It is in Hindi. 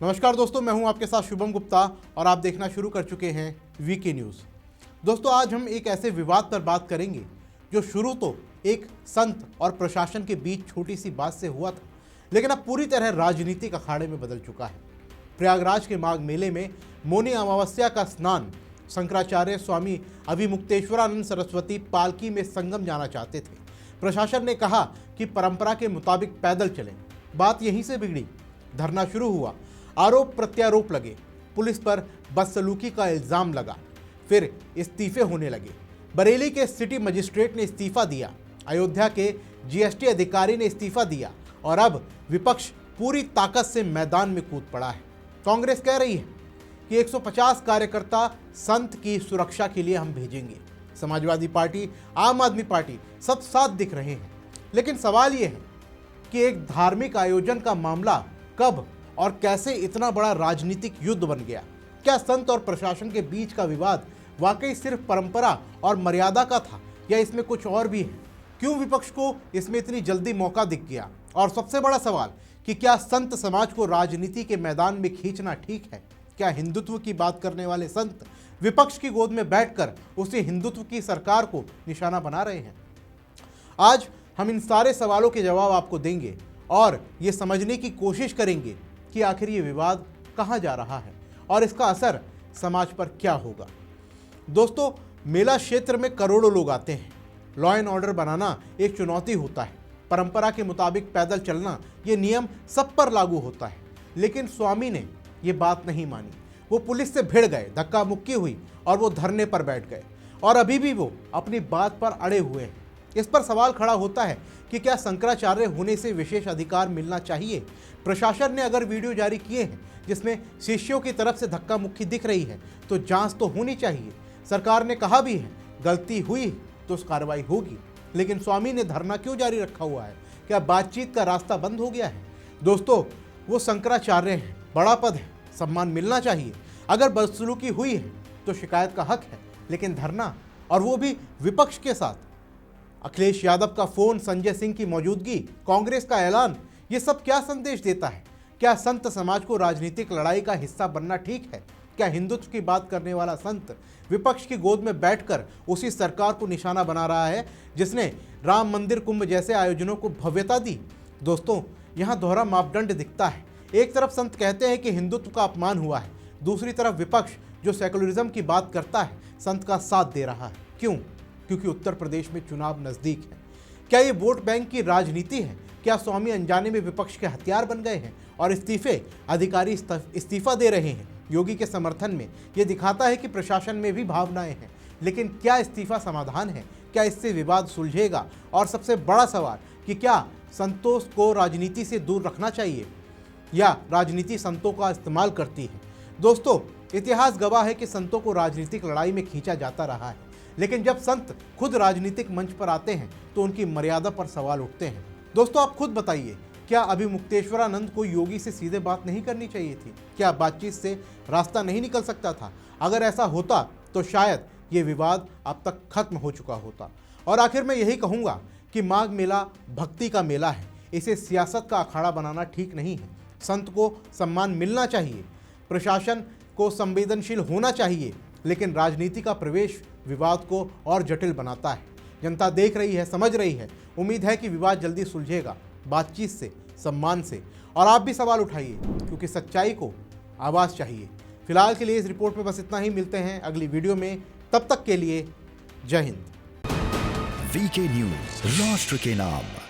नमस्कार दोस्तों, मैं हूं आपके साथ शुभम गुप्ता और आप देखना शुरू कर चुके हैं वीके न्यूज़। दोस्तों, आज हम एक ऐसे विवाद पर बात करेंगे जो शुरू तो एक संत और प्रशासन के बीच छोटी सी बात से हुआ था, लेकिन अब पूरी तरह राजनीतिक अखाड़े में बदल चुका है। प्रयागराज के माघ मेले में मौनी अमावस्या का स्नान शंकराचार्य स्वामी अभिमुक्तेश्वरानंद सरस्वती पालकी में संगम जाना चाहते थे। प्रशासन ने कहा कि परंपरा के मुताबिक पैदल चलें। बात यहीं से बिगड़ी। धरना शुरू हुआ, आरोप प्रत्यारोप लगे, पुलिस पर बदसलूकी का इल्जाम लगा, फिर इस्तीफे होने लगे। बरेली के सिटी मजिस्ट्रेट ने इस्तीफा दिया, अयोध्या के जीएसटी अधिकारी ने इस्तीफा दिया और अब विपक्ष पूरी ताकत से मैदान में कूद पड़ा है। कांग्रेस कह रही है कि 150 कार्यकर्ता संत की सुरक्षा के लिए हम भेजेंगे। समाजवादी पार्टी, आम आदमी पार्टी सब साथ दिख रहे हैं। लेकिन सवाल यह है कि एक धार्मिक आयोजन का मामला कब और कैसे इतना बड़ा राजनीतिक युद्ध बन गया? क्या संत और प्रशासन के बीच का विवाद वाकई सिर्फ परंपरा और मर्यादा का था या इसमें कुछ और भी है? क्यों विपक्ष को इसमें इतनी जल्दी मौका दिख गया? और सबसे बड़ा सवाल कि क्या संत समाज को राजनीति के मैदान में खींचना ठीक है? क्या हिंदुत्व की बात करने वाले संत विपक्ष की गोद में बैठकर उसी हिंदुत्व की सरकार को निशाना बना रहे हैं? आज हम इन सारे सवालों के जवाब आपको देंगे और ये समझने की कोशिश करेंगे कि आखिर ये विवाद कहाँ जा रहा है और इसका असर समाज पर क्या होगा। दोस्तों, मेला क्षेत्र में करोड़ों लोग आते हैं। लॉ एंड ऑर्डर बनाना एक चुनौती होता है। परंपरा के मुताबिक पैदल चलना ये नियम सब पर लागू होता है। लेकिन स्वामी ने ये बात नहीं मानी। वो पुलिस से भिड़ गए, धक्का मुक्की हुई और वो धरने पर बैठ गए और अभी भी वो अपनी बात पर अड़े हुए हैं। इस पर सवाल खड़ा होता है कि क्या शंकराचार्य होने से विशेष अधिकार मिलना चाहिए? प्रशासन ने अगर वीडियो जारी किए हैं जिसमें शिष्यों की तरफ से धक्का मुक्की दिख रही है तो जांच तो होनी चाहिए। सरकार ने कहा भी है गलती हुई तो उस कार्रवाई होगी। लेकिन स्वामी ने धरना क्यों जारी रखा हुआ है? क्या बातचीत का रास्ता बंद हो गया है? दोस्तों, वो शंकराचार्य हैं, बड़ा पद है, सम्मान मिलना चाहिए। अगर बदसलूकी हुई है तो शिकायत का हक है, लेकिन धरना और वो भी विपक्ष के साथ, अखिलेश यादव का फोन, संजय सिंह की मौजूदगी, कांग्रेस का ऐलान, ये सब क्या संदेश देता है? क्या संत समाज को राजनीतिक लड़ाई का हिस्सा बनना ठीक है? क्या हिंदुत्व की बात करने वाला संत विपक्ष की गोद में बैठकर उसी सरकार को निशाना बना रहा है जिसने राम मंदिर, कुंभ जैसे आयोजनों को भव्यता दी? दोस्तों, यहाँ दोहरा मापदंड दिखता है। एक तरफ संत कहते हैं कि हिंदुत्व का अपमान हुआ है, दूसरी तरफ विपक्ष जो सेकुलरिज्म की बात करता है संत का साथ दे रहा है। क्यों? क्योंकि उत्तर प्रदेश में चुनाव नजदीक है। क्या ये वोट बैंक की राजनीति है? क्या स्वामी अनजाने में विपक्ष के हथियार बन गए हैं और अधिकारी इस्तीफा दे रहे हैं योगी के समर्थन में? ये दिखाता है कि प्रशासन में भी भावनाएं हैं। लेकिन क्या इस्तीफा समाधान है? क्या इससे विवाद सुलझेगा? और सबसे बड़ा सवाल कि क्या संतों को राजनीति से दूर रखना चाहिए या राजनीति संतों का इस्तेमाल करती है? दोस्तों, इतिहास गवाह है कि संतों को राजनीतिक लड़ाई में खींचा जाता रहा है, लेकिन जब संत खुद राजनीतिक मंच पर आते हैं तो उनकी मर्यादा पर सवाल उठते हैं। दोस्तों, आप खुद बताइए, क्या अभिमुक्तेश्वरानंद को योगी से सीधे बात नहीं करनी चाहिए थी? क्या बातचीत से रास्ता नहीं निकल सकता था? अगर ऐसा होता तो शायद ये विवाद अब तक खत्म हो चुका होता। और आखिर मैं यही कहूँगा कि माघ मेला भक्ति का मेला है, इसे सियासत का अखाड़ा बनाना ठीक नहीं है। संत को सम्मान मिलना चाहिए, प्रशासन को संवेदनशील होना चाहिए, लेकिन राजनीति का प्रवेश विवाद को और जटिल बनाता है। जनता देख रही है, समझ रही है। उम्मीद है कि विवाद जल्दी सुलझेगा, बातचीत से, सम्मान से। और आप भी सवाल उठाइए, क्योंकि सच्चाई को आवाज़ चाहिए। फिलहाल के लिए इस रिपोर्ट में बस इतना ही। मिलते हैं अगली वीडियो में, तब तक के लिए जय हिंद। वीके न्यूज़, राष्ट्र के नाम।